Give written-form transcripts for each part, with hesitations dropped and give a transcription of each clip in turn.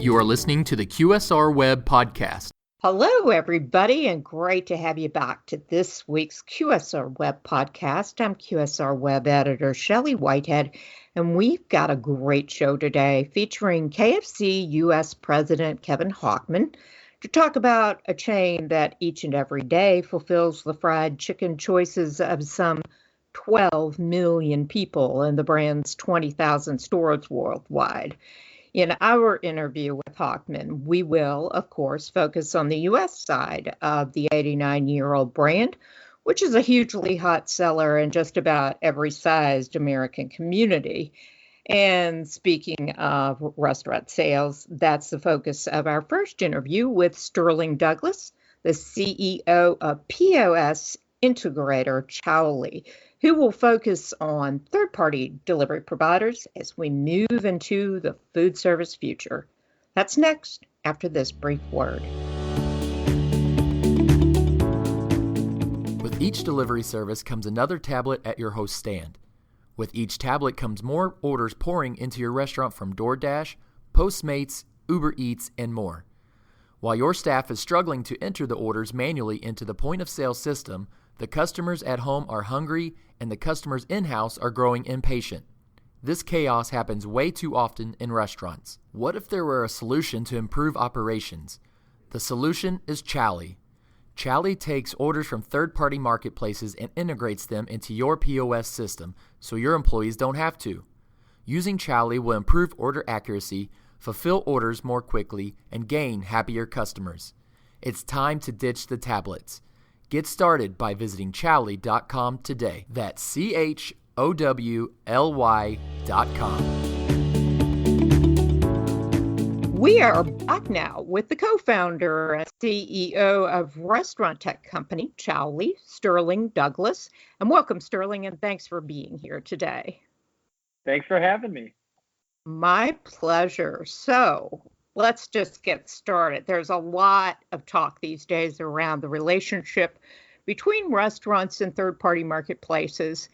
You are listening to the QSR Web Podcast. Hello, everybody, and great to have you back to this week's QSR Web Podcast. I'm QSR Web Editor Shelley Whitehead, and we've got a great show today featuring KFC US President Kevin Hochman to talk about a chain that each and every day fulfills the fried chicken choices of some 12 million people in the brand's 20,000 stores worldwide. In our interview with Hochman, we will, of course, focus on the U.S. side of the 89-year-old brand, which is a hugely hot seller in just about every sized American community. And speaking of restaurant sales, that's the focus of our first interview with Sterling Douglas, the CEO of POS integrator Chowly, who will focus on third-party delivery providers as we move into the food service future. That's next after this brief word. With each delivery service comes another tablet at your host stand. With each tablet comes more orders pouring into your restaurant from DoorDash, Postmates, Uber Eats, and more. While your staff is struggling to enter the orders manually into the point-of-sale system, the customers at home are hungry and the customers in-house are growing impatient. This chaos happens way too often in restaurants. What if there were a solution to improve operations? The solution is Chowly. Chowly takes orders from third-party marketplaces and integrates them into your POS system so your employees don't have to. Using Chowly will improve order accuracy, fulfill orders more quickly, and gain happier customers. It's time to ditch the tablets. Get started by visiting chowly.com today. That's CHOWLY.com. We are back now with the co-founder and CEO of restaurant tech company Chowly, Sterling Douglas. And welcome, Sterling, and thanks for being here today. Thanks for having me. My pleasure. So let's just get started. There's a lot of talk these days around the relationship between restaurants and third-party marketplaces.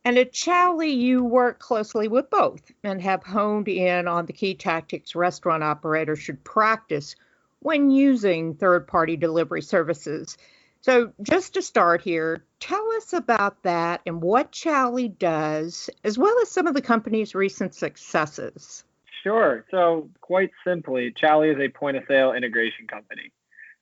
And at Chowly, you work closely with both and have honed in on the key tactics restaurant operators should practice when using third-party delivery services. So just to start here, tell us about that and what Chowly does, as well as some of the company's recent successes. Sure. So quite simply, Chowly is a point-of-sale integration company.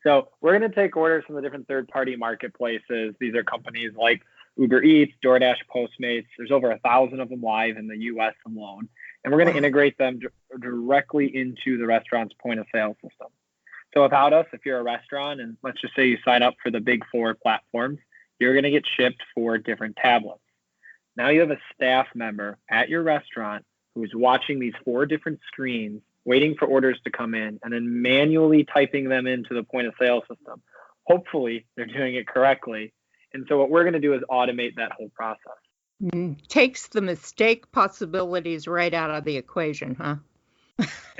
So we're going to take orders from the different third-party marketplaces. These are companies like Uber Eats, DoorDash, Postmates. There's over 1,000 of them live in the U.S. alone. And we're going to integrate them directly into the restaurant's point-of-sale system. So without us, if you're a restaurant, and let's just say you sign up for the big four platforms, you're going to get shipped 4 different tablets. Now you have a staff member at your restaurant who's watching these 4 different screens, waiting for orders to come in, and then manually typing them into the point-of-sale system. Hopefully, they're doing it correctly. And so what we're going to do is automate that whole process. Takes the mistake possibilities right out of the equation, huh?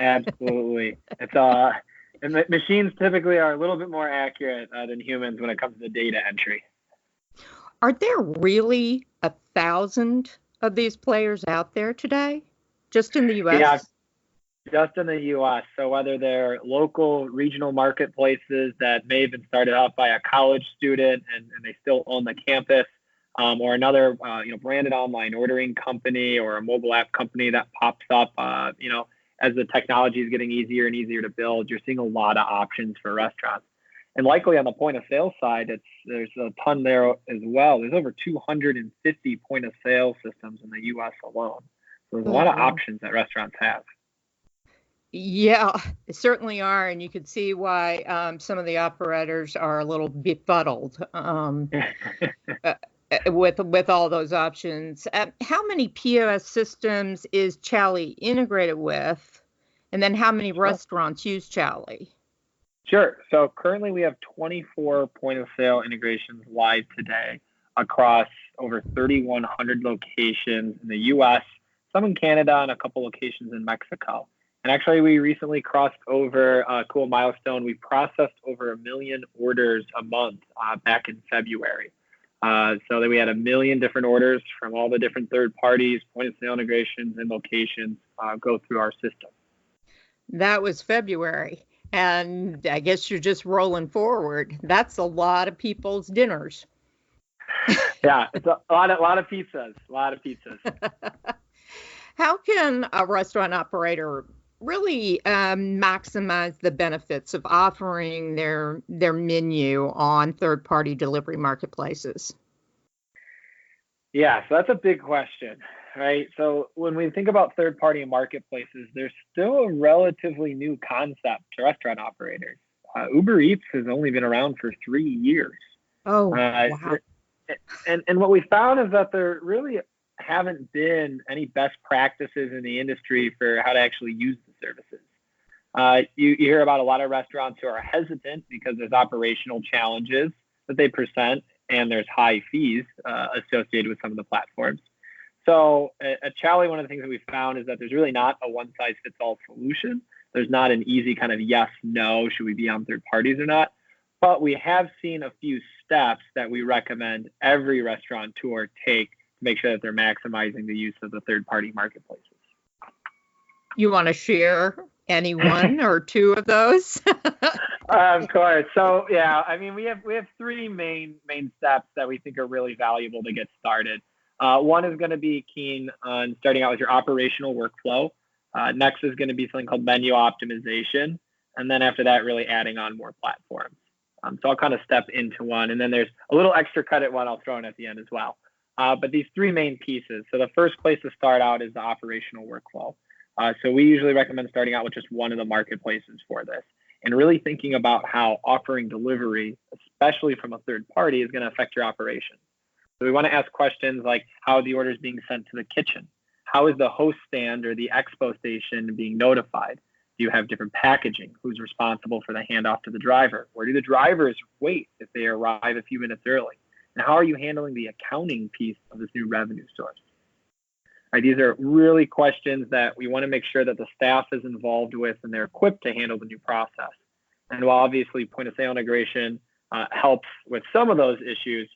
Absolutely. And machines typically are a little bit more accurate than humans when it comes to data entry. Are there really 1,000 of these players out there today, just in the U.S.? Yeah, just in the U.S. So whether they're local, regional marketplaces that may have been started out by a college student and they still own the campus, or another branded online ordering company or a mobile app company that pops up, as the technology is getting easier and easier to build, you're seeing a lot of options for restaurants. And likely on the point of sale side, there's a ton there as well. There's over 250 point of sale systems in the U.S. alone. So there's a lot of options that restaurants have. Yeah, they certainly are. And you can see why some of the operators are a little befuddled with all those options. How many POS systems is Chowly integrated with? And then how many restaurants use Chowly? Sure. So currently we have 24 point of sale integrations live today across over 3,100 locations in the U.S., some in Canada, and a couple locations in Mexico. And actually, we recently crossed over a cool milestone. We processed over 1 million orders a month back in February. So that we had 1 million different orders from all the different third parties, point of sale integrations, and locations go through our system. That was February. And I guess you're just rolling forward. That's a lot of people's dinners. Yeah, it's a lot of pizzas, a lot of pizzas. How can a restaurant operator really maximize the benefits of offering their menu on third-party delivery marketplaces? Yeah, so that's a big question, right? So when we think about third-party marketplaces, there's still a relatively new concept to restaurant operators. Uber Eats has only been around for 3 years. Oh, wow. And what we found is that there really haven't been any best practices in the industry for how to actually use the services. You hear about a lot of restaurants who are hesitant because there's operational challenges that they present and there's high fees associated with some of the platforms. So at Chowly, one of the things that we found is that there's really not a one-size-fits-all solution. There's not an easy kind of yes, no, should we be on third parties or not? But we have seen a few steps that we recommend every restaurateur take to make sure that they're maximizing the use of the third-party marketplaces. You want to share any one or two of those? Of course. So yeah, I mean, we have 3 main steps that we think are really valuable to get started. One is going to be keen on starting out with your operational workflow. Next is going to be something called menu optimization, and then after that, really adding on more platforms. So I'll kind of step into one, and then there's a little extra credit one I'll throw in at the end as well. But these 3 main pieces. So the first place to start out is the operational workflow. So we usually recommend starting out with just one of the marketplaces for this, and really thinking about how offering delivery, especially from a third party, is going to affect your operation. So we want to ask questions like, how are the orders being sent to the kitchen? How is the host stand or the expo station being notified? Do you have different packaging? Who's responsible for the handoff to the driver? Where do the drivers wait if they arrive a few minutes early? And how are you handling the accounting piece of this new revenue source? Right, these are really questions that we want to make sure that the staff is involved with and they're equipped to handle the new process. And while obviously point of sale integration helps with some of those issues,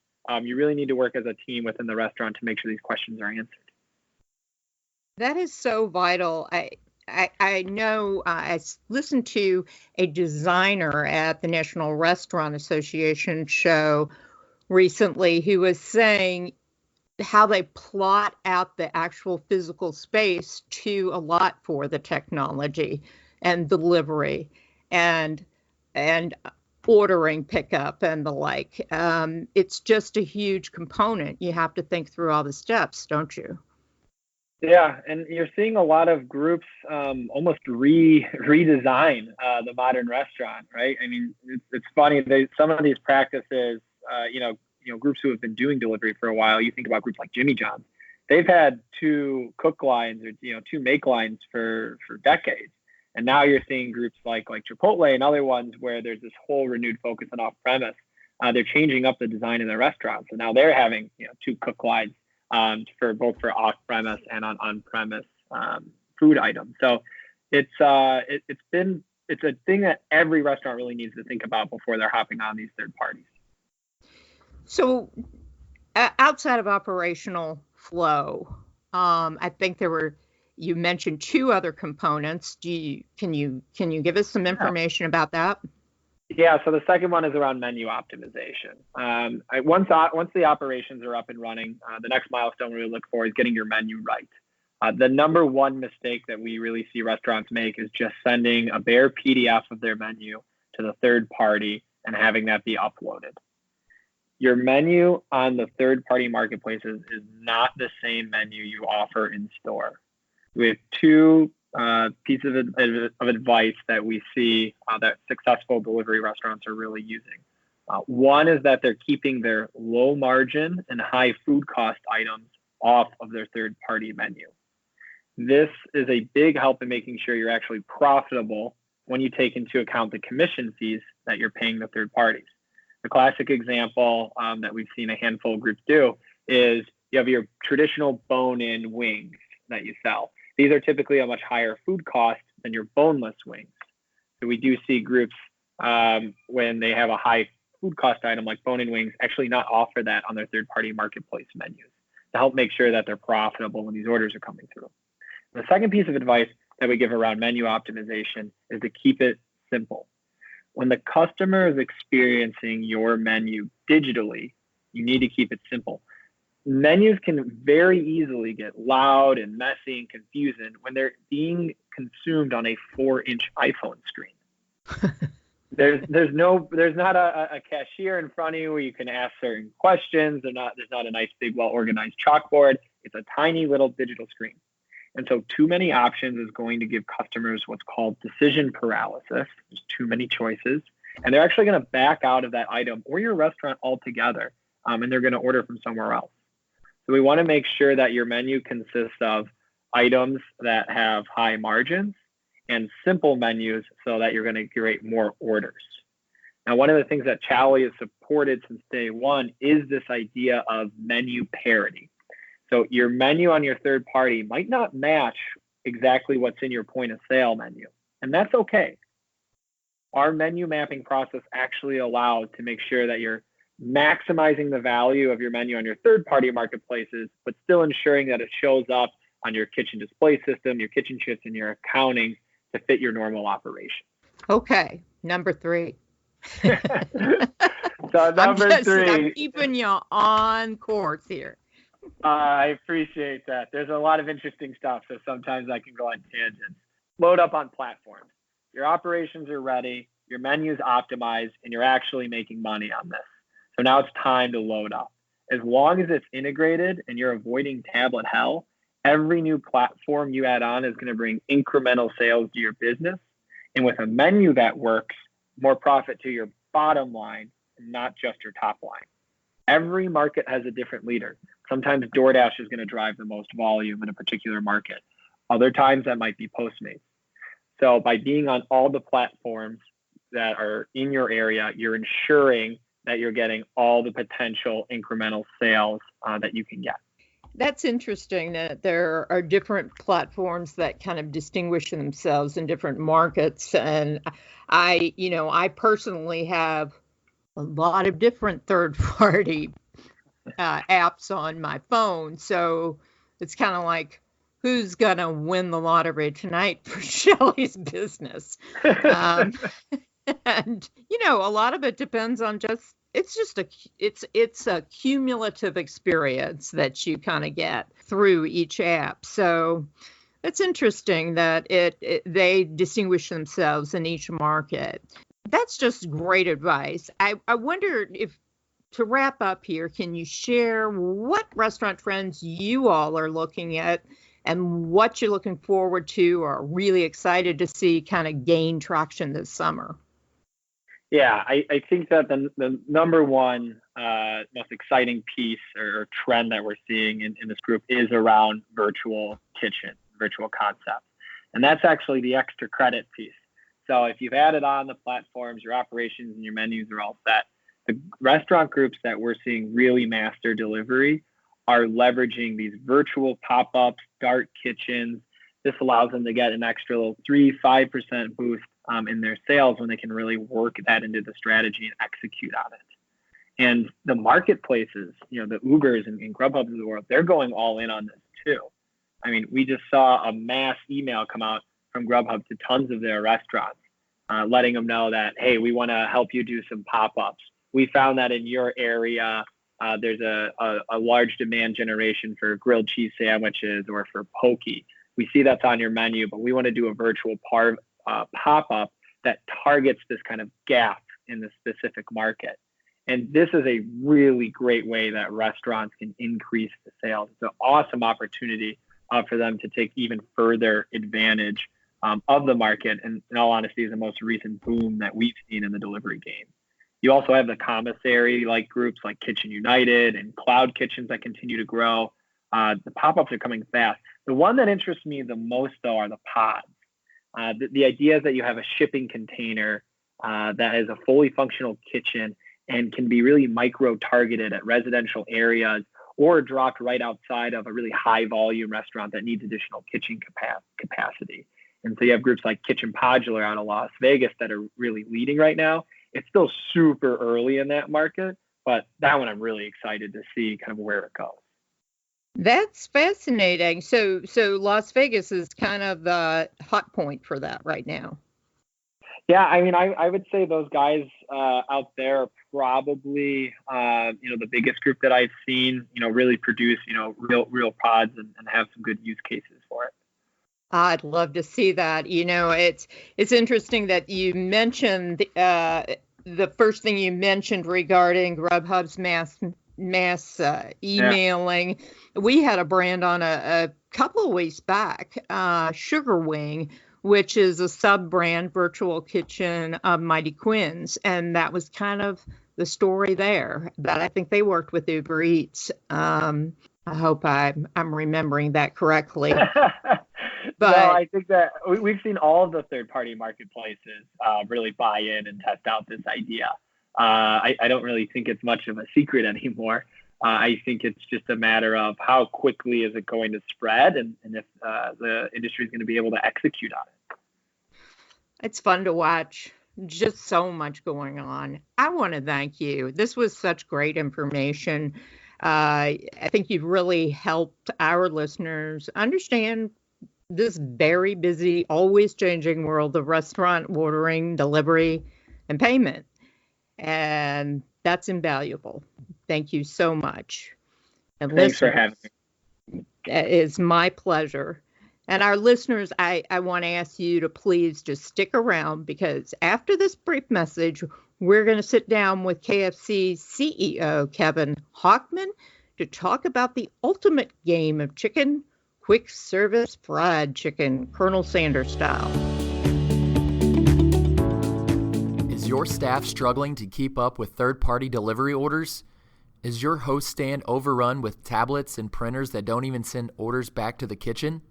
you really need to work as a team within the restaurant to make sure these questions are answered. That is so vital. I know I listened to a designer at the National Restaurant Association show recently who was saying how they plot out the actual physical space to allot for the technology and delivery and ordering pickup and the like. It's just a huge component. You have to think through all the steps, don't you? Yeah, and you're seeing a lot of groups almost redesign the modern restaurant, right? I mean, it's funny. Some of these practices, groups who have been doing delivery for a while. You think about groups like Jimmy John's. They've had 2 cook lines or 2 make lines for decades, and now you're seeing groups like Chipotle and other ones where there's this whole renewed focus on off-premise. They're changing up the design in their restaurants, and now they're having 2 cook lines. For both off-premise and on-premise food items. So it's a thing that every restaurant really needs to think about before they're hopping on these third parties. So outside of operational flow, I think you mentioned 2 other components. Can you give us some information about that? Yeah, so the second one is around menu optimization. Once the operations are up and running, the next milestone we look for is getting your menu right. The number one mistake that we really see restaurants make is just sending a bare PDF of their menu to the third party and having that be uploaded. Your menu on the third party marketplaces is not the same menu you offer in store. We have 2 pieces of advice that we see that successful delivery restaurants are really using. One is that they're keeping their low margin and high food cost items off of their third party menu. This is a big help in making sure you're actually profitable when you take into account the commission fees that you're paying the third parties. The classic example that we've seen a handful of groups do is you have your traditional bone-in wings that you sell. These are typically a much higher food cost than your boneless wings. So we do see groups when they have a high food cost item like bone-in wings actually not offer that on their third-party marketplace menus to help make sure that they're profitable when these orders are coming through. The second piece of advice that we give around menu optimization is to keep it simple. When the customer is experiencing your menu digitally, you need to keep it simple. Menus can very easily get loud and messy and confusing when they're being consumed on a 4-inch iPhone screen. There's not a cashier in front of you where you can ask certain questions. There's not a nice big well-organized chalkboard. It's a tiny little digital screen. And so too many options is going to give customers what's called decision paralysis. There's too many choices. And they're actually going to back out of that item or your restaurant altogether, and they're going to order from somewhere else. So we want to make sure that your menu consists of items that have high margins and simple menus so that you're going to create more orders. Now, one of the things that Chowly has supported since day one is this idea of menu parity. So your menu on your third party might not match exactly what's in your point of sale menu, and that's okay. Our menu mapping process actually allows to make sure that you're maximizing the value of your menu on your third party marketplaces, but still ensuring that it shows up on your kitchen display system, your kitchen kits, and your accounting to fit your normal operation. Okay, number 3. So number 3. I'm keeping you on course here. I appreciate that. There's a lot of interesting stuff, so sometimes I can go on tangents. Load up on platforms. Your operations are ready, your menu's optimized, and you're actually making money on this. So now it's time to load up. As long as it's integrated and you're avoiding tablet hell, every new platform you add on is going to bring incremental sales to your business. And with a menu that works, more profit to your bottom line, not just your top line. Every market has a different leader. Sometimes DoorDash is going to drive the most volume in a particular market. Other times that might be Postmates. So by being on all the platforms that are in your area, you're ensuring that you're getting all the potential incremental sales that you can get. That's interesting that there are different platforms that kind of distinguish themselves in different markets. And I personally have a lot of different third-party apps on my phone. So it's kind of like, who's going to win the lottery tonight for Shelley's business? And, a lot of it depends on it's a cumulative experience that you kind of get through each app. So it's interesting that they distinguish themselves in each market. That's just great advice. I wonder if, to wrap up here, can you share what restaurant trends you all are looking at and what you're looking forward to or really excited to see kind of gain traction this summer? Yeah, I think that the number one most exciting piece or trend that we're seeing in this group is around virtual kitchen, virtual concepts. And that's actually the extra credit piece. So if you've added on the platforms, your operations and your menus are all set, the restaurant groups that we're seeing really master delivery are leveraging these virtual pop-ups, dark kitchens. This allows them to get an extra little 3-5% boost in their sales when they can really work that into the strategy and execute on it. And the marketplaces, the Ubers and Grubhubs of the world, they're going all in on this too. I mean, we just saw a mass email come out from Grubhub to tons of their restaurants, letting them know that, hey, we want to help you do some pop-ups. We found that in your area, there's a large demand generation for grilled cheese sandwiches or for poke. We see that's on your menu, but we want to do a virtual pop-up that targets this kind of gap in the specific market. And this is a really great way that restaurants can increase the sales. It's an awesome opportunity for them to take even further advantage of the market. And in all honesty, is the most recent boom that we've seen in the delivery game. You also have the commissary-like groups like Kitchen United and cloud kitchens that continue to grow. The pop-ups are coming fast. The one that interests me the most, though, are the pods. The idea is that you have a shipping container that is a fully functional kitchen and can be really micro-targeted at residential areas or dropped right outside of a really high-volume restaurant that needs additional kitchen capacity. And so you have groups like Kitchen Podular out of Las Vegas that are really leading right now. It's still super early in that market, but that one I'm really excited to see kind of where it goes. That's fascinating. So Las Vegas is kind of the hot point for that right now. Yeah, I mean, I would say those guys out there are probably, the biggest group that I've seen, really produce, real pods and have some good use cases for it. I'd love to see that. It's interesting that you mentioned the first thing you mentioned regarding Grubhub's mass emailing. Yeah. We had a brand on a couple of weeks back, Sugar Wing, which is a sub-brand virtual kitchen of Mighty Quinn's. And that was kind of the story there. But I think they worked with Uber Eats. I hope I'm remembering that correctly. But no, I think that we've seen all of the third-party marketplaces really buy in and test out this idea. I don't really think it's much of a secret anymore. I think it's just a matter of how quickly is it going to spread and if the industry is going to be able to execute on it. It's fun to watch. Just so much going on. I want to thank you. This was such great information. I think you've really helped our listeners understand this very busy, always changing world of restaurant ordering, delivery, and payment. And that's invaluable. Thank you so much. And thanks for having me. It is my pleasure. And our listeners, I want to ask you to please just stick around, because after this brief message, we're going to sit down with KFC CEO Kevin Hochman to talk about the ultimate game of chicken, quick service fried chicken, Colonel Sanders style. Is your staff struggling to keep up with third-party delivery orders? Is your host stand overrun with tablets and printers that don't even send orders back to the kitchen?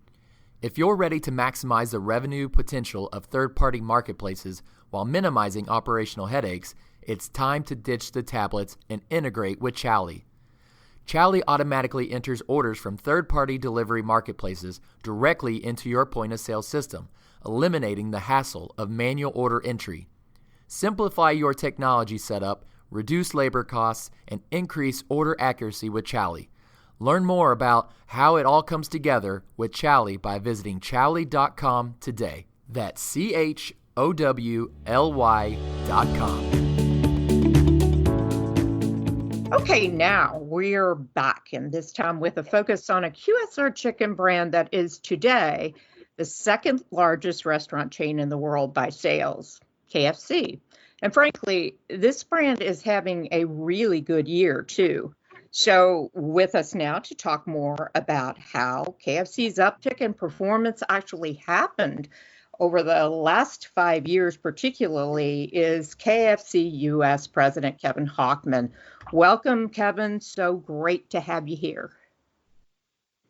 If you're ready to maximize the revenue potential of third-party marketplaces while minimizing operational headaches, it's time to ditch the tablets and integrate with Chowly. Chowly automatically enters orders from third-party delivery marketplaces directly into your point-of-sale system, eliminating the hassle of manual order entry. Simplify your technology setup, reduce labor costs, and increase order accuracy with Chowly. Learn more about how it all comes together with Chowly by visiting chowly.com today. That's CHOWLY.com. Okay, now we're back, and this time with a focus on a QSR chicken brand that is today the second largest restaurant chain in the world by sales, KFC. And frankly, this brand is having a really good year, too. So with us now to talk more about how KFC's uptick in performance actually happened over the last 5 years particularly is KFC US President Kevin Hochman. Welcome, Kevin. So great to have you here.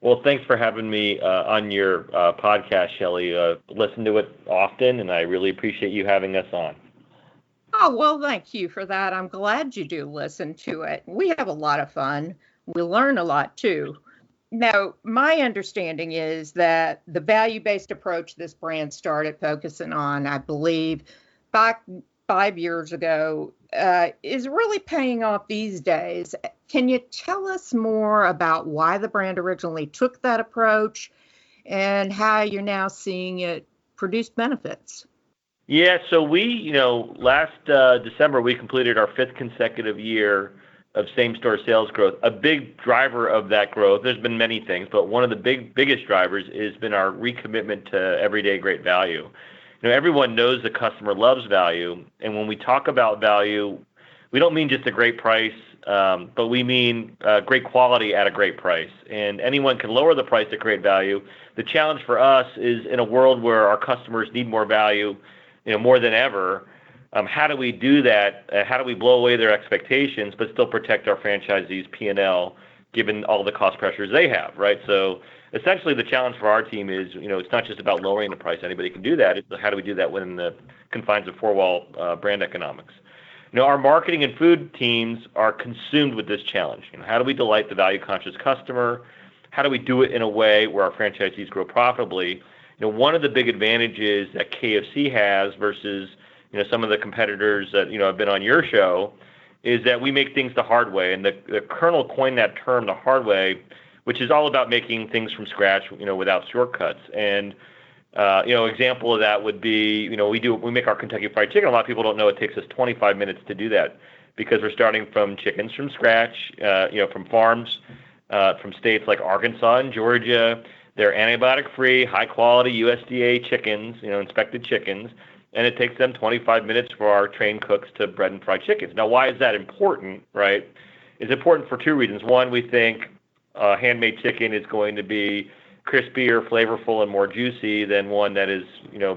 Well, thanks for having me on your podcast, Shelley. Listen to it often, and I really appreciate you having us on. Oh, well, thank you for that. I'm glad you do listen to it. We have a lot of fun. We learn a lot, too. Now, my understanding is that the value-based approach this brand started focusing on, I believe, back 5 years ago, is really paying off these days. Can you tell us more about why the brand originally took that approach and how you're now seeing it produce benefits? Yeah, so we, last December, we completed our 5th consecutive year of same-store sales growth. A big driver of that growth, there's been many things, but one of the biggest drivers has been our recommitment to everyday great value. Everyone knows the customer loves value, and when we talk about value, we don't mean just a great price, but we mean great quality at a great price. And anyone can lower the price at great value. The challenge for us is in a world where our customers need more value, more than ever, how do we do that? How do we blow away their expectations but still protect our franchisees' P&L given all the cost pressures they have, right? So essentially the challenge for our team is, it's not just about lowering the price. Anybody can do that. It's how do we do that within the confines of four-wall brand economics? Our marketing and food teams are consumed with this challenge. How do we delight the value-conscious customer? How do we do it in a way where our franchisees grow profitably? One of the big advantages that KFC has versus, some of the competitors that, have been on your show is that we make things the hard way. And the Colonel coined that term, the hard way, which is all about making things from scratch, without shortcuts. And example of that would be, we make our Kentucky Fried Chicken. A lot of people don't know it takes us 25 minutes to do that because we're starting from chickens from scratch, from farms, from states like Arkansas and Georgia. They're antibiotic-free, high-quality USDA chickens, inspected chickens, and it takes them 25 minutes for our trained cooks to bread and fry chickens. Now, why is that important, right? It's important for two reasons. One, we think handmade chicken is going to be crispier, flavorful, and more juicy than one that is,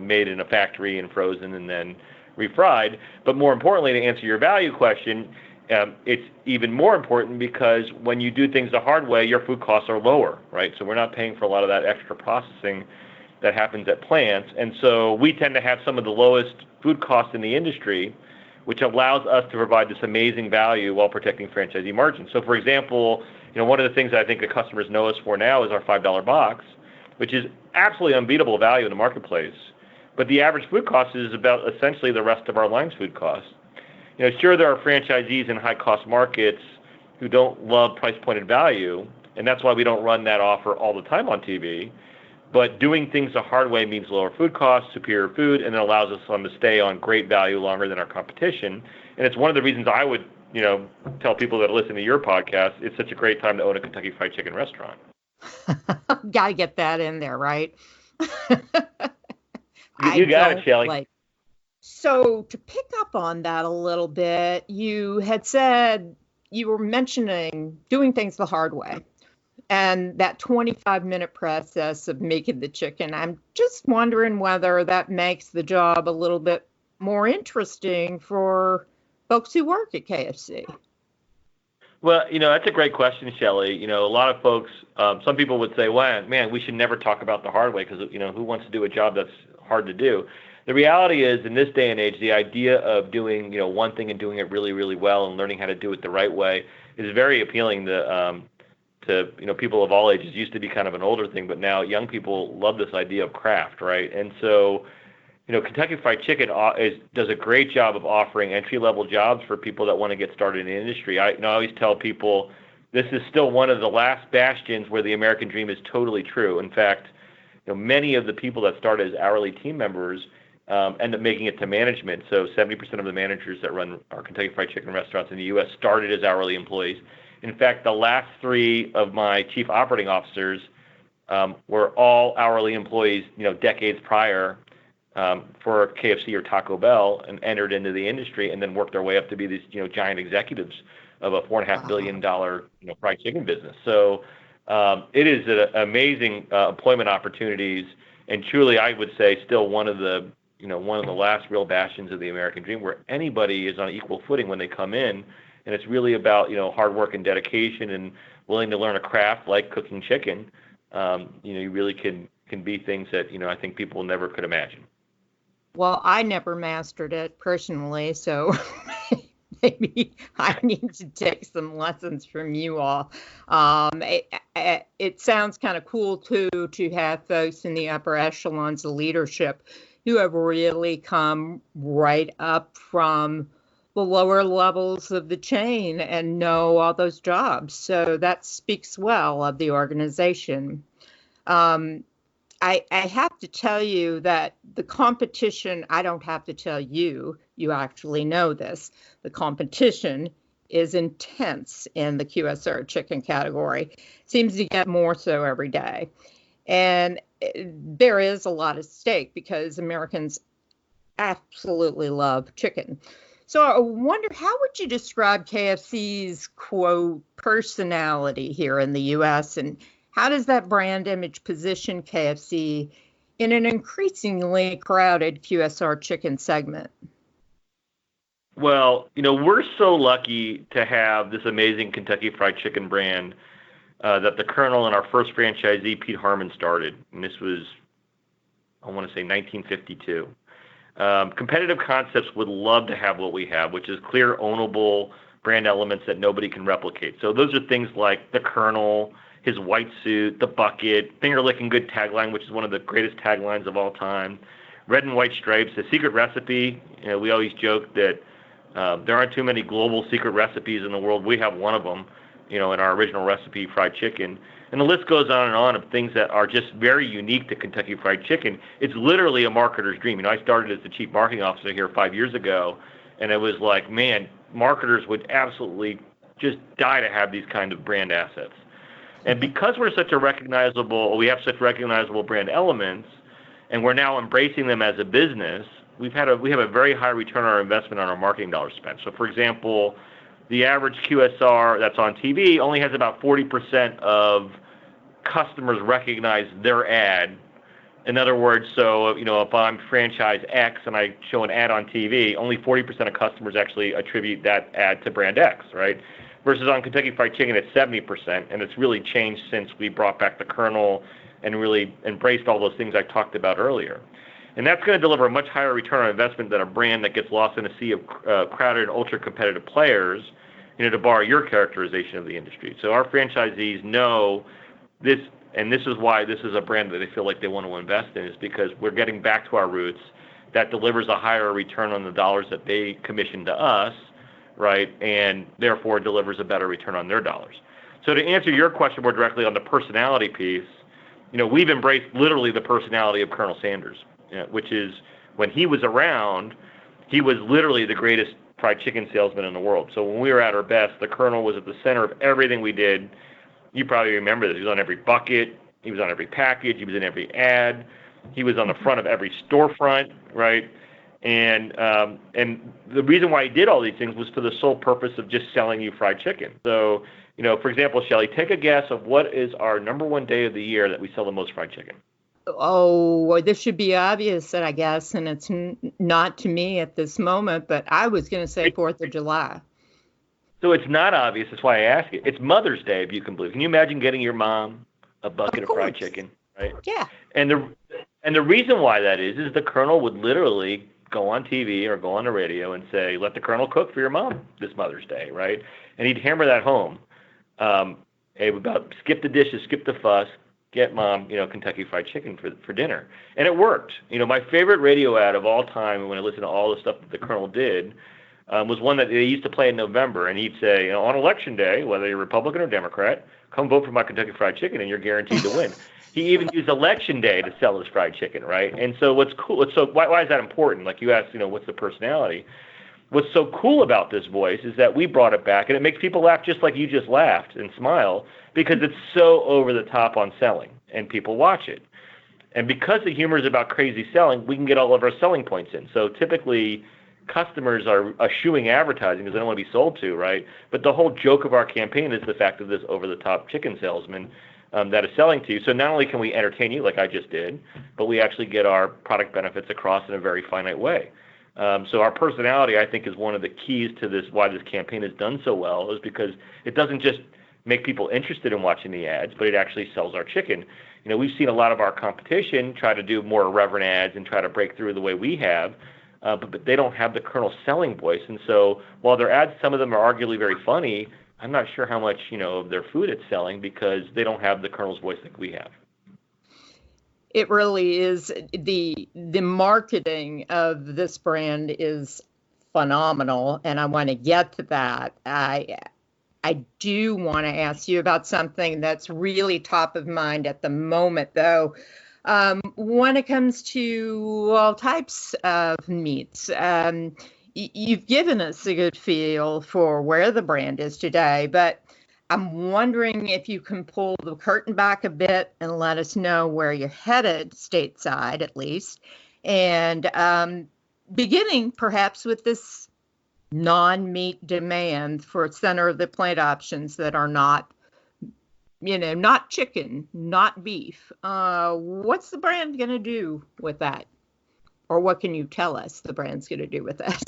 made in a factory and frozen and then refried. But more importantly, to answer your value question, it's even more important because when you do things the hard way, your food costs are lower, right? So we're not paying for a lot of that extra processing that happens at plants. And so we tend to have some of the lowest food costs in the industry, which allows us to provide this amazing value while protecting franchisee margins. So for example, one of the things I think the customers know us for now is our $5 box, which is absolutely unbeatable value in the marketplace. But the average food cost is about essentially the rest of our line's food costs. Sure, there are franchisees in high-cost markets who don't love price-pointed value, and that's why we don't run that offer all the time on TV. But doing things the hard way means lower food costs, superior food, and it allows us to stay on great value longer than our competition. And it's one of the reasons I would, tell people that listen to your podcast, it's such a great time to own a Kentucky Fried Chicken restaurant. Got to get that in there, right? You got it, Shelley. So to pick up on that a little bit, you had said you were mentioning doing things the hard way. And that 25-minute process of making the chicken, I'm just wondering whether that makes the job a little bit more interesting for folks who work at KFC. Well, that's a great question, Shelley. A lot of folks, some people would say, well, man, we should never talk about the hard way because, who wants to do a job that's hard to do? The reality is, in this day and age, the idea of doing, one thing and doing it really, really well and learning how to do it the right way is very appealing to people of all ages. It used to be kind of an older thing, but now young people love this idea of craft, right? And so, Kentucky Fried Chicken does a great job of offering entry-level jobs for people that want to get started in the industry. I always tell people this is still one of the last bastions where the American dream is totally true. In fact, many of the people that started as hourly team members end up making it to management. So 70% of the managers that run our Kentucky Fried Chicken restaurants in the U.S. started as hourly employees. In fact, the last three of my chief operating officers were all hourly employees, decades prior for KFC or Taco Bell, and entered into the industry and then worked their way up to be these, giant executives of a $4.5 billion, fried chicken business. So it is an amazing employment opportunities, and truly, I would say, still one of the last real bastions of the American dream, where anybody is on equal footing when they come in. And it's really about, hard work and dedication and willing to learn a craft like cooking chicken. You really can be things that, I think people never could imagine. Well, I never mastered it personally, so maybe I need to take some lessons from you all. It sounds kind of cool, too, to have folks in the upper echelons of leadership who have really come right up from the lower levels of the chain and know all those jobs. So that speaks well of the organization. I have to tell you that the competition, I don't have to tell you, you actually know this, the competition is intense in the QSR chicken category. Seems to get more so every day. And there is a lot at stake because Americans absolutely love chicken. So I wonder, how would you describe KFC's, quote, personality here in the U.S., and how does that brand image position KFC in an increasingly crowded QSR chicken segment? Well, we're so lucky to have this amazing Kentucky Fried Chicken brand that the Colonel and our first franchisee, Pete Harmon, started. And this was, I want to say, 1952. Competitive concepts would love to have what we have, which is clear, ownable brand elements that nobody can replicate. So those are things like the Colonel, his white suit, the bucket, finger-licking good tagline, which is one of the greatest taglines of all time, red and white stripes, the secret recipe. We always joke that there aren't too many global secret recipes in the world. We have one of them. in our original recipe, fried chicken. And the list goes on of things that are just very unique to Kentucky Fried Chicken. It's literally a marketer's dream. I started as the chief marketing officer here 5 years ago, and it was like, man, marketers would absolutely just die to have these kind of brand assets. And because we have such recognizable brand elements, and we're now embracing them as a business, we have a very high return on our investment on our marketing dollars spent. So, for example, the average QSR that's on TV only has about 40% of customers recognize their ad. In other words, so if I'm franchise X and I show an ad on TV, only 40% of customers actually attribute that ad to brand X, right? Versus on Kentucky Fried Chicken, it's 70%, and it's really changed since we brought back the Colonel and really embraced all those things I talked about earlier. And that's going to deliver a much higher return on investment than a brand that gets lost in a sea of crowded, ultra-competitive players, to borrow your characterization of the industry. So our franchisees know this, and this is why this is a brand that they feel like they want to invest in, is because we're getting back to our roots that delivers a higher return on the dollars that they commission to us, right, and therefore delivers a better return on their dollars. So to answer your question more directly on the personality piece, we've embraced literally the personality of Colonel Sanders, which is when he was around, he was literally the greatest fried chicken salesman in the world. So when we were at our best, the Colonel was at the center of everything we did. You probably remember this. He was on every bucket. He was on every package. He was in every ad. He was on the front of every storefront, right? And the reason why he did all these things was for the sole purpose of just selling you fried chicken. So, for example, Shelly, take a guess of what is our number one day of the year that we sell the most fried chicken. Oh, this should be obvious, I guess, and it's not to me at this moment, but I was going to say 4th of July. So it's not obvious. That's why I ask it. It's Mother's Day, if you can believe. Can you imagine getting your mom a bucket of fried chicken, right? Yeah. And the reason why that is the Colonel would literally go on TV or go on the radio and say, let the Colonel cook for your mom this Mother's Day, right? And he'd hammer that home. About skip the dishes, skip the fuss, get mom, Kentucky Fried Chicken for dinner. And it worked. My favorite radio ad of all time when I listened to all the stuff that the Colonel did was one that they used to play in November. And he'd say, on Election Day, whether you're Republican or Democrat, come vote for my Kentucky Fried Chicken and you're guaranteed to win. He even used Election Day to sell his fried chicken, right? And so what's cool, why is that important? Like you asked, what's the personality? What's so cool about this voice is that we brought it back, and it makes people laugh just like you just laughed and smile because it's so over the top on selling, and people watch it. And because the humor is about crazy selling, we can get all of our selling points in. So typically, customers are eschewing advertising because they don't want to be sold to, right? But the whole joke of our campaign is the fact of this over-the-top chicken salesman that is selling to you. So not only can we entertain you like I just did, but we actually get our product benefits across in a very finite way. So our personality, I think, is one of the keys to this, why this campaign has done so well, is because it doesn't just make people interested in watching the ads, but it actually sells our chicken. We've seen a lot of our competition try to do more irreverent ads and try to break through the way we have, but they don't have the Colonel's selling voice. And so while their ads, some of them are arguably very funny, I'm not sure how much, of their food it's selling because they don't have the Colonel's voice like we have. It really is. The marketing of this brand is phenomenal, and I want to get to that. I do want to ask you about something that's really top of mind at the moment, though. When it comes to all types of meats, you've given us a good feel for where the brand is today, but I'm wondering if you can pull the curtain back a bit and let us know where you're headed, stateside at least, and beginning perhaps with this non-meat demand for center of the plate options that are not, not chicken, not beef. What's the brand going to do with that? Or what can you tell us the brand's going to do with that?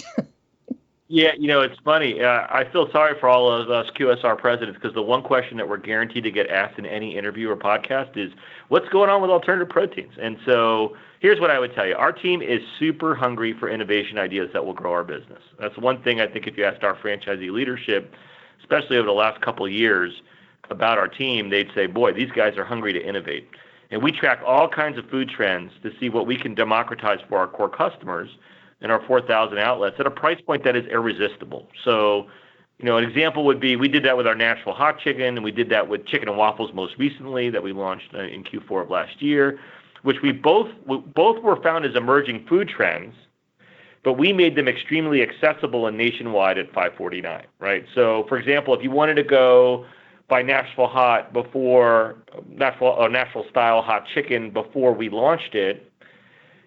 Yeah, it's funny. I feel sorry for all of us QSR presidents because the one question that we're guaranteed to get asked in any interview or podcast is, what's going on with alternative proteins? And so here's what I would tell you. Our team is super hungry for innovation ideas that will grow our business. That's one thing I think if you asked our franchisee leadership, especially over the last couple of years, about our team, they'd say, boy, these guys are hungry to innovate. And we track all kinds of food trends to see what we can democratize for our core customers in our 4,000 outlets at a price point that is irresistible. So, An example would be we did that with our Nashville hot chicken, and we did that with chicken and waffles most recently that we launched in Q4 of last year, which we both were found as emerging food trends, but we made them extremely accessible and nationwide at $5.49, right? So, for example, if you wanted to go buy Nashville style hot chicken before we launched it,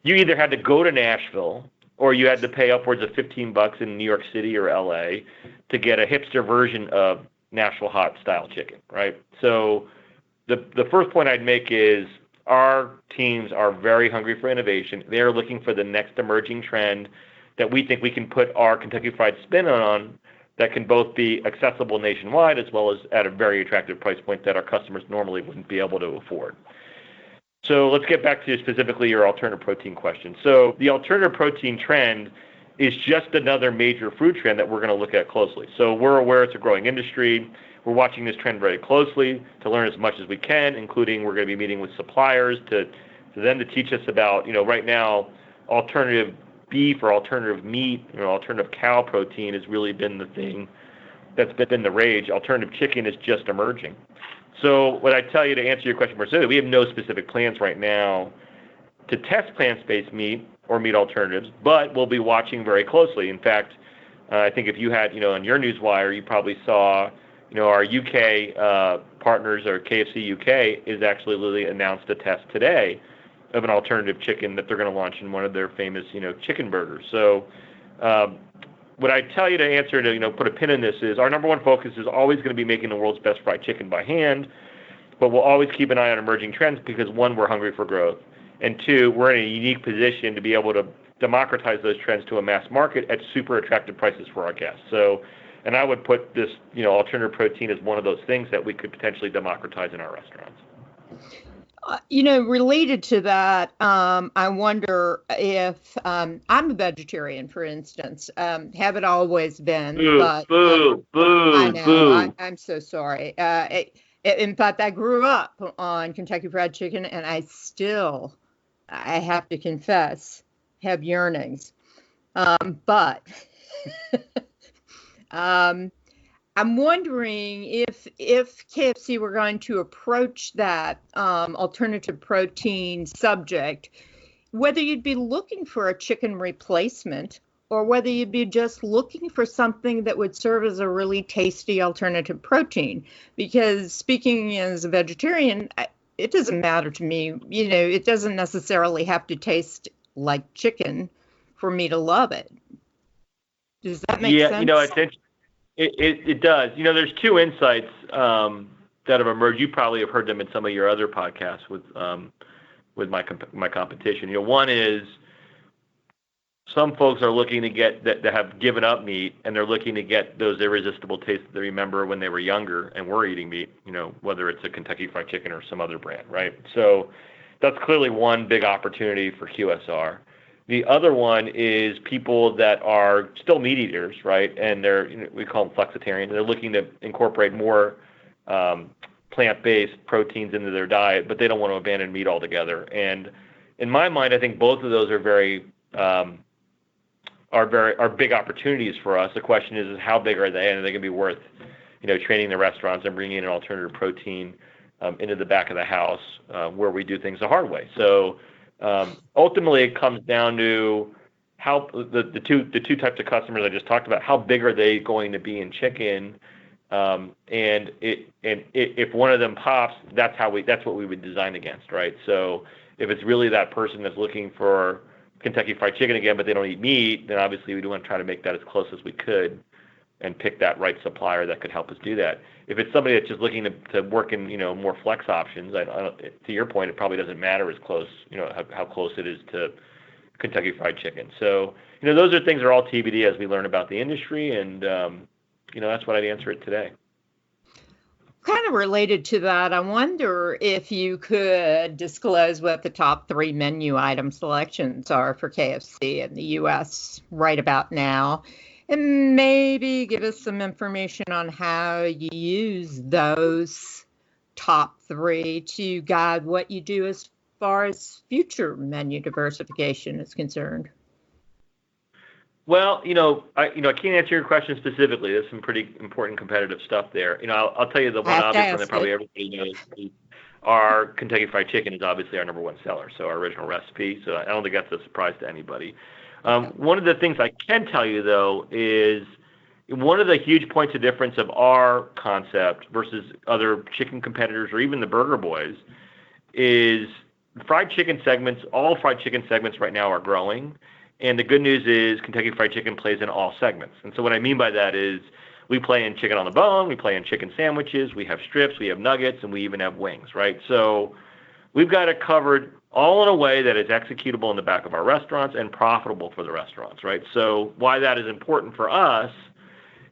you either had to go to Nashville or you had to pay upwards of $15 in New York City or LA to get a hipster version of Nashville hot style chicken, right? So the first point I'd make is our teams are very hungry for innovation. They're looking for the next emerging trend that we think we can put our Kentucky Fried spin on that can both be accessible nationwide as well as at a very attractive price point that our customers normally wouldn't be able to afford. So let's get back to specifically your alternative protein question. So the alternative protein trend is just another major food trend that we're going to look at closely. So we're aware it's a growing industry. We're watching this trend very closely to learn as much as we can, including we're going to be meeting with suppliers to teach us about, right now, alternative beef or alternative meat, alternative cow protein has really been the thing that's been the rage. Alternative chicken is just emerging. So what I tell you to answer your question, Marcelo, we have no specific plans right now to test plant-based meat or meat alternatives, but we'll be watching very closely. In fact, I think if you had, on your newswire, you probably saw, our UK partners, or KFC UK, is actually literally announced a test today of an alternative chicken that they're going to launch in one of their famous, chicken burgers. So what I tell you to answer to, put a pin in this is our number one focus is always going to be making the world's best fried chicken by hand, but we'll always keep an eye on emerging trends because, one, we're hungry for growth, and two, we're in a unique position to be able to democratize those trends to a mass market at super attractive prices for our guests. So, and I would put this, alternative protein as one of those things that we could potentially democratize in our restaurants. Related to that, I wonder if I'm a vegetarian, for instance. Haven't always been. Boo, but boo, boo, I know. boo. I'm so sorry. In fact, I grew up on Kentucky Fried Chicken, and I have to confess, have yearnings. But I'm wondering if KFC were going to approach that alternative protein subject, whether you'd be looking for a chicken replacement or whether you'd be just looking for something that would serve as a really tasty alternative protein. Because speaking as a vegetarian, it doesn't matter to me. It doesn't necessarily have to taste like chicken for me to love it. Does that make sense? Yeah, it's interesting. It does. There's two insights that have emerged. You probably have heard them in some of your other podcasts with my competition. One is some folks are looking to get that have given up meat, and they're looking to get those irresistible tastes that they remember when they were younger and were eating meat. Whether it's a Kentucky Fried Chicken or some other brand, right? So that's clearly one big opportunity for QSR. The other one is people that are still meat eaters, right? And they're, we call them flexitarians. They're looking to incorporate more plant-based proteins into their diet, but they don't want to abandon meat altogether. And in my mind, I think both of those are big opportunities for us. The question is how big are they, and are they going to be worth, training the restaurants and bringing an alternative protein into the back of the house where we do things the hard way. So. Ultimately, it comes down to how the two types of customers I just talked about. How big are they going to be in chicken? And if one of them pops, that's what we would design against, right? So if it's really that person that's looking for Kentucky Fried Chicken again, but they don't eat meat, then obviously we want to try to make that as close as we could and pick that right supplier that could help us do that. If it's somebody that's just looking to work in, more flex options, to your point, it probably doesn't matter as close, how close it is to Kentucky Fried Chicken. So, those are things that are all TBD as we learn about the industry, and, that's what I'd answer it today. Kind of related to that, I wonder if you could disclose what the top 3 menu item selections are for KFC in the U.S. right about now. And maybe give us some information on how you use those top 3 to guide what you do as far as future menu diversification is concerned. Well, I can't answer your question specifically. There's some pretty important competitive stuff there. I'll tell you the I one have to obvious one that ask probably it. everybody knows. Our Kentucky Fried Chicken is obviously our number one seller, so our original recipe. So I don't think that's a surprise to anybody. Okay. One of the things I can tell you though is one of the huge points of difference of our concept versus other chicken competitors or even the Burger Boys is fried chicken segments. All fried chicken segments right now are growing. And the good news is Kentucky Fried Chicken plays in all segments. And so what I mean by that is we play in chicken on the bone, we play in chicken sandwiches, we have strips, we have nuggets, and we even have wings, right? So we've got it covered all in a way that is executable in the back of our restaurants and profitable for the restaurants, right? So why that is important for us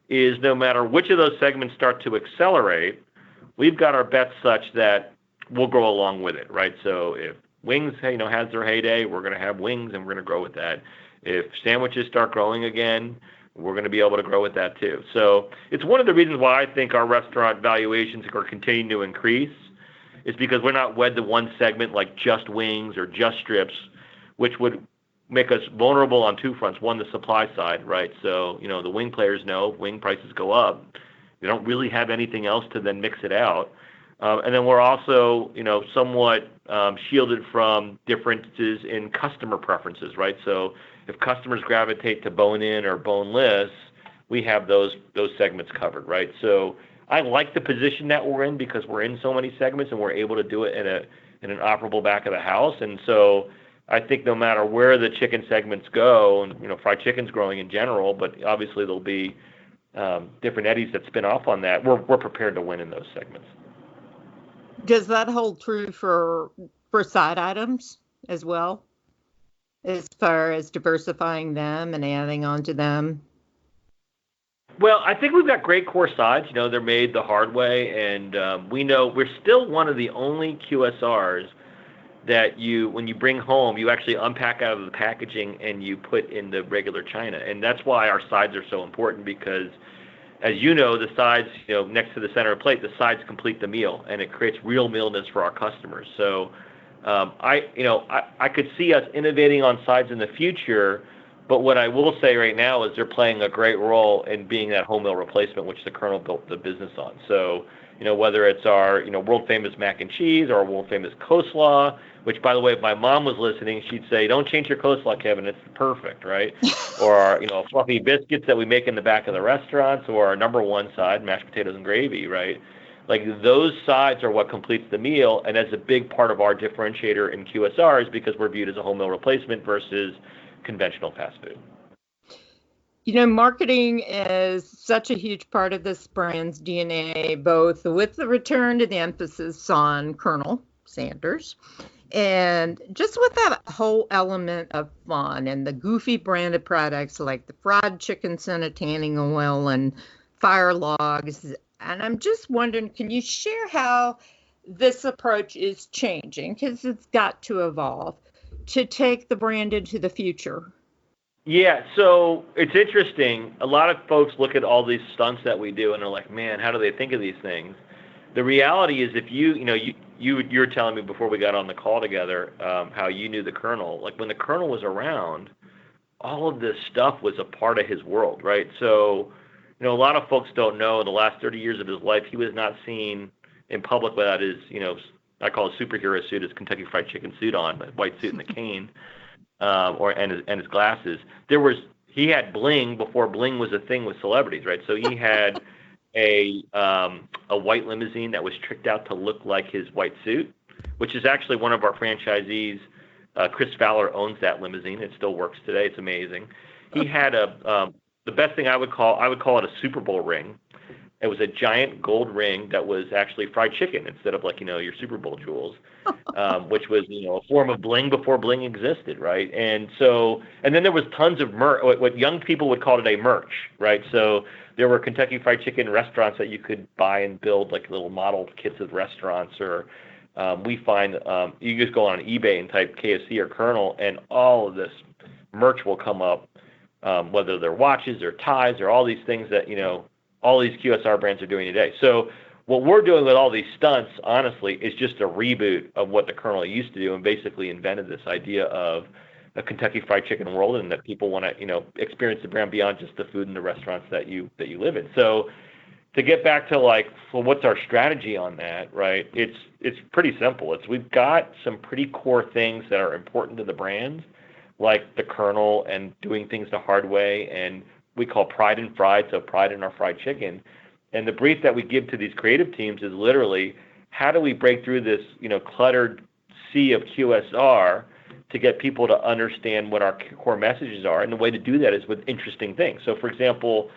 is no matter which of those segments start to accelerate, we've got our bets such that we'll grow along with it, right? So if wings, has their heyday, we're going to have wings and we're going to grow with that. If sandwiches start growing again, we're going to be able to grow with that too. So it's one of the reasons why I think our restaurant valuations are continuing to increase is because we're not wed to one segment like just wings or just strips, which would make us vulnerable on two fronts. One, the supply side, right? So, the wing players know if wing prices go up, they don't really have anything else to then mix it out. And then we're also, somewhat shielded from differences in customer preferences, right? So if customers gravitate to bone-in or boneless, we have those segments covered, right? So I like the position that we're in because we're in so many segments and we're able to do it in an operable back of the house. And so I think no matter where the chicken segments go, and fried chicken's growing in general, but obviously there'll be different eddies that spin off on that. We're prepared to win in those segments. Does that hold true for side items as well, as far as diversifying them and adding on to them? Well, I think we've got great core sides. They're made the hard way, and we know we're still one of the only QSRs that when you bring home, you actually unpack out of the packaging and you put in the regular china. And that's why our sides are so important because, as you know, the sides, next to the center of the plate, the sides complete the meal, and it creates real mealness for our customers. So I could see us innovating on sides in the future, but what I will say right now is they're playing a great role in being that whole meal replacement, which the Colonel built the business on. So, whether it's our, world famous mac and cheese or our world famous coleslaw, which, by the way, if my mom was listening, she'd say, "Don't change your coleslaw, Kevin. It's perfect," right? Or our, fluffy biscuits that we make in the back of the restaurants, or our number one side, mashed potatoes and gravy, right? Like those sides are what completes the meal, and that's a big part of our differentiator in QSRs because we're viewed as a whole meal replacement versus conventional fast food. Marketing is such a huge part of this brand's DNA, both with the return to the emphasis on Colonel Sanders and just with that whole element of fun and the goofy branded products like the fried chicken scented tanning oil and fire logs. And I'm just wondering, can you share how this approach is changing? Because it's got to evolve to take the brand into the future. Yeah, so it's interesting. A lot of folks look at all these stunts that we do and are like, man, how do they think of these things? The reality is if you were telling me before we got on the call together how you knew the Colonel. Like when the Colonel was around, all of this stuff was a part of his world, right? So, a lot of folks don't know in the last 30 years of his life, he was not seen in public without his, I call it superhero suit, his Kentucky Fried Chicken suit on, the white suit and the cane. And his glasses. He had bling before bling was a thing with celebrities, right? So he had a white limousine that was tricked out to look like his white suit, which is actually one of our franchisees. Chris Fowler owns that limousine. It still works today. It's amazing. He had the best thing I would call it a Super Bowl ring. It was a giant gold ring that was actually fried chicken instead of your Super Bowl jewels, which was, a form of bling before bling existed, right? And then there was tons of what young people would call today merch, right? So there were Kentucky Fried Chicken restaurants that you could buy and build like little model kits of restaurants, or we find you just go on eBay and type KFC or Colonel, and all of this merch will come up, whether they're watches or ties or all these things that, all these QSR brands are doing today. So what we're doing with all these stunts, honestly, is just a reboot of what the Colonel used to do and basically invented this idea of a Kentucky Fried Chicken world, and that people want to, experience the brand beyond just the food in the restaurants that you live in. So to get back to well, what's our strategy on that, right? It's pretty simple. We've got some pretty core things that are important to the brand, like the kernel and doing things the hard way, and we call pride in fried, so pride in our fried chicken. And the brief that we give to these creative teams is literally, how do we break through this, cluttered sea of QSR to get people to understand what our core messages are? And the way to do that is with interesting things. So, for example,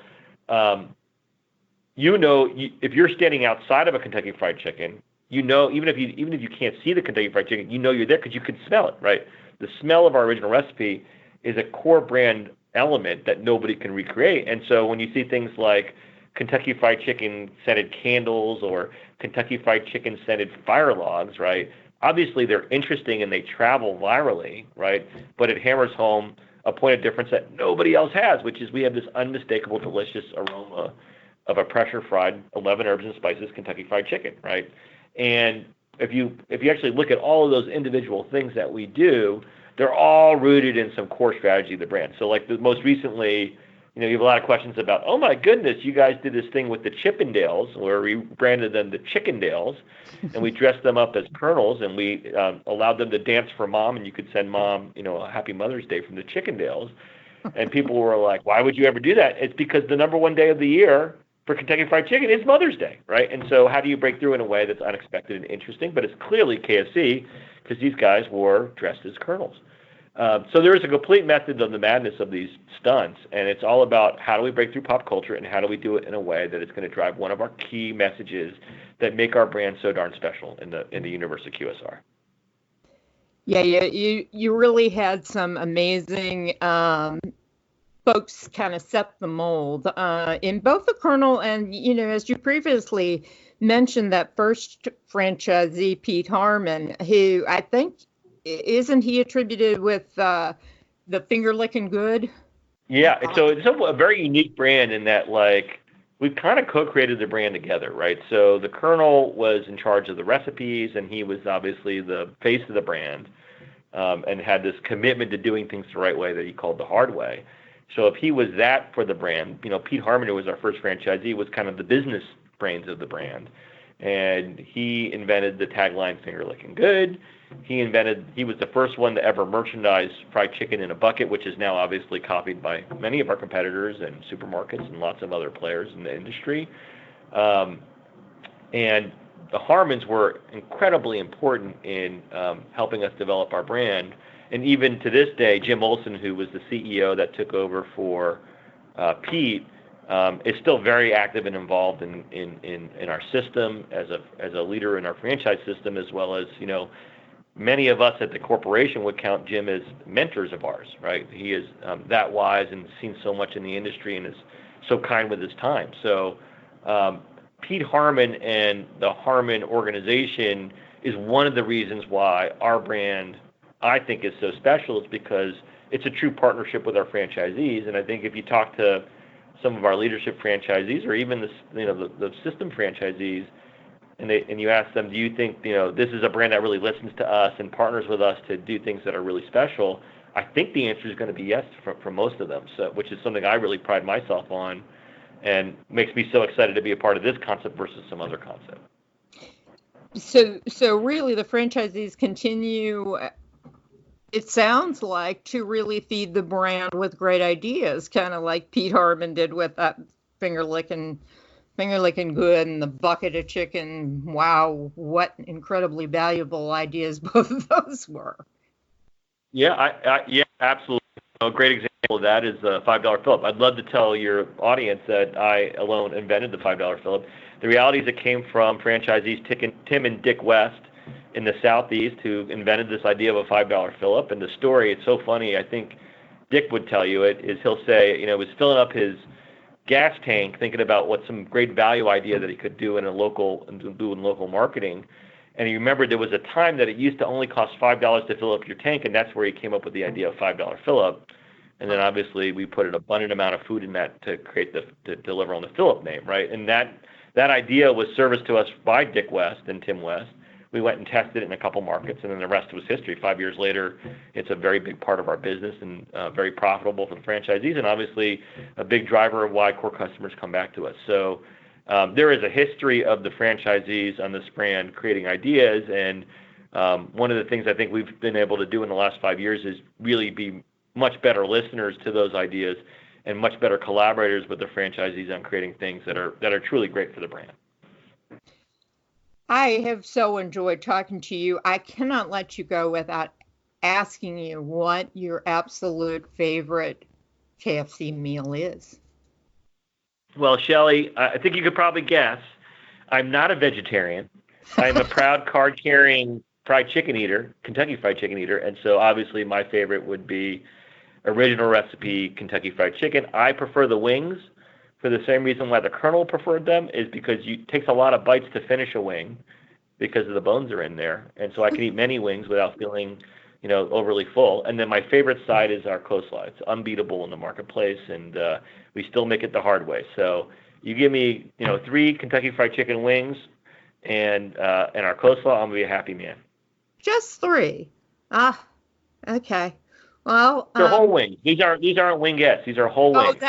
if you're standing outside of a Kentucky Fried Chicken, even if you can't see the Kentucky Fried Chicken, you're there because you can smell it, right? The smell of our original recipe is a core brand element that nobody can recreate. And so when you see things like Kentucky Fried Chicken scented candles or Kentucky Fried Chicken scented fire logs, right? Obviously, they're interesting and they travel virally, right? But it hammers home a point of difference that nobody else has, which is we have this unmistakable, delicious aroma of a pressure-fried 11 herbs and spices Kentucky Fried Chicken, right? And if you actually look at all of those individual things that we do, they're all rooted in some core strategy of the brand. So most recently, you have a lot of questions about, oh my goodness, you guys did this thing with the Chippendales, where we branded them the Chickendales, and we dressed them up as kernels, and we allowed them to dance for mom, and you could send mom, a happy Mother's Day from the Chickendales. And people were like, why would you ever do that? It's because the number one day of the year for Kentucky Fried Chicken is Mother's Day, right? And so how do you break through in a way that's unexpected and interesting? But it's clearly KFC, because these guys were dressed as kernels. So there is a complete method of the madness of these stunts, and it's all about how do we break through pop culture and how do we do it in a way that it's going to drive one of our key messages that make our brand so darn special in the universe of QSR. Yeah, you really had some amazing folks kind of set the mold in both the kernel and, as you previously mentioned, that first franchisee, Pete Harmon, who I think, isn't he attributed with the finger licking good? Yeah, so it's a very unique brand in that we've kind of co-created the brand together, right? So the Colonel was in charge of the recipes, and he was obviously the face of the brand, and had this commitment to doing things the right way that he called the hard way. So if he was that for the brand, Pete Harmon, who was our first franchisee, was kind of the business brains of the brand. And he invented the tagline, finger licking good. He was the first one to ever merchandise fried chicken in a bucket, which is now obviously copied by many of our competitors and supermarkets and lots of other players in the industry. And the Harmons were incredibly important in helping us develop our brand. And even to this day, Jim Olson, who was the CEO that took over for Pete, is still very active and involved in our system as a leader in our franchise system, as well as, many of us at the corporation would count Jim as mentors of ours, right? He is that wise and seen so much in the industry and is so kind with his time. So Pete Harmon and the Harmon organization is one of the reasons why our brand, I think, is so special, is because it's a true partnership with our franchisees. And I think if you talk to some of our leadership franchisees or even the system franchisees, and you ask them, do you think this is a brand that really listens to us and partners with us to do things that are really special? I think the answer is going to be yes for most of them. So, which is something I really pride myself on, and makes me so excited to be a part of this concept versus some other concept. So really, the franchisees continue, it sounds like, to really feed the brand with great ideas, kind of like Pete Harmon did with that finger licking good and the bucket of chicken. Wow, what incredibly valuable ideas both of those were. Yeah, yeah, absolutely. A great example of that is the $5 Phillip. I'd love to tell your audience that I alone invented the $5 Phillip. The reality is it came from franchisees Tim and Dick West in the Southeast, who invented this idea of a $5 Phillip. And the story, it's so funny, I think Dick would tell you it, is he'll say, he was filling up his gas tank thinking about what some great value idea that he could do in local marketing. And he remembered there was a time that it used to only cost $5 to fill up your tank, and that's where he came up with the idea of $5 Phillip. And then obviously we put an abundant amount of food in that to create to deliver on the Phillip name, right? And that idea was serviced to us by Dick West and Tim West. we went and tested it in a couple markets, and then the rest was history. 5 years later, it's a very big part of our business and very profitable for the franchisees, and obviously a big driver of why core customers come back to us. So there is a history of the franchisees on this brand creating ideas, and one of the things I think we've been able to do in the last 5 years is really be much better listeners to those ideas and much better collaborators with the franchisees on creating things that are truly great for the brand. I have so enjoyed talking to you. I cannot let you go without asking you what your absolute favorite KFC meal is. Well, Shelley, I think you could probably guess. I'm not a vegetarian. I'm a proud card-carrying fried chicken eater, Kentucky Fried Chicken eater, and so obviously my favorite would be original recipe Kentucky Fried Chicken. I prefer the wings for the same reason why the Colonel preferred them, is because it takes a lot of bites to finish a wing because of the bones are in there. And so I can eat many wings without feeling, overly full. And then my favorite side is our coleslaw. It's unbeatable in the marketplace, and we still make it the hard way. So you give me, 3 Kentucky Fried Chicken wings and our coleslaw, I'm going to be a happy man. Just 3. Okay. Well, they're whole wings. These aren't wingettes. These are whole wings.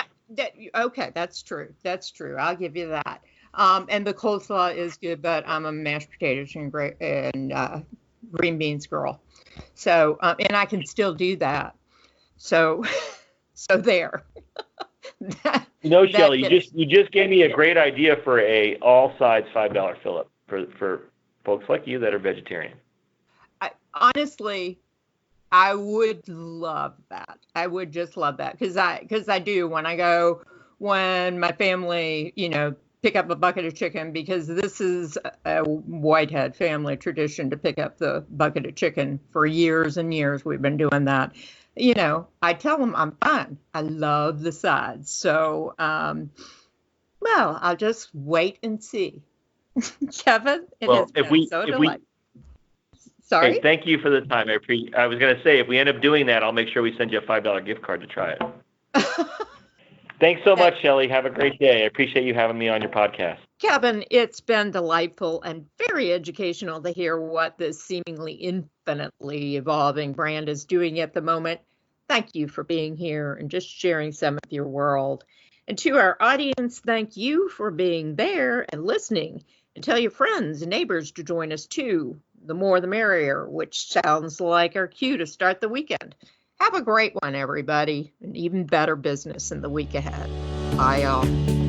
Okay, that's true. That's true. I'll give you that. And the coleslaw is good, but I'm a mashed potatoes and green beans girl. So, and I can still do that. So there. Shelley, you just gave me a great idea for a all sides $5 fill-up for folks like you that are vegetarian. Honestly, I would love that. I would just love that because I do when my family, pick up a bucket of chicken, because this is a Whitehead family tradition to pick up the bucket of chicken for years and years. We've been doing that. I tell them I'm fine. I love the sides. So, I'll just wait and see. Kevin, it has been so delightful. Sorry? Hey, thank you for the time. I was going to say, if we end up doing that, I'll make sure we send you a $5 gift card to try it. Thanks so much, Shelley. Have a great day. I appreciate you having me on your podcast. Kevin, it's been delightful and very educational to hear what this seemingly infinitely evolving brand is doing at the moment. Thank you for being here and just sharing some of your world. And to our audience, thank you for being there and listening. And tell your friends and neighbors to join us too. The more the merrier, which sounds like our cue to start the weekend. Have a great one, everybody, and even better business in the week ahead. Bye, y'all.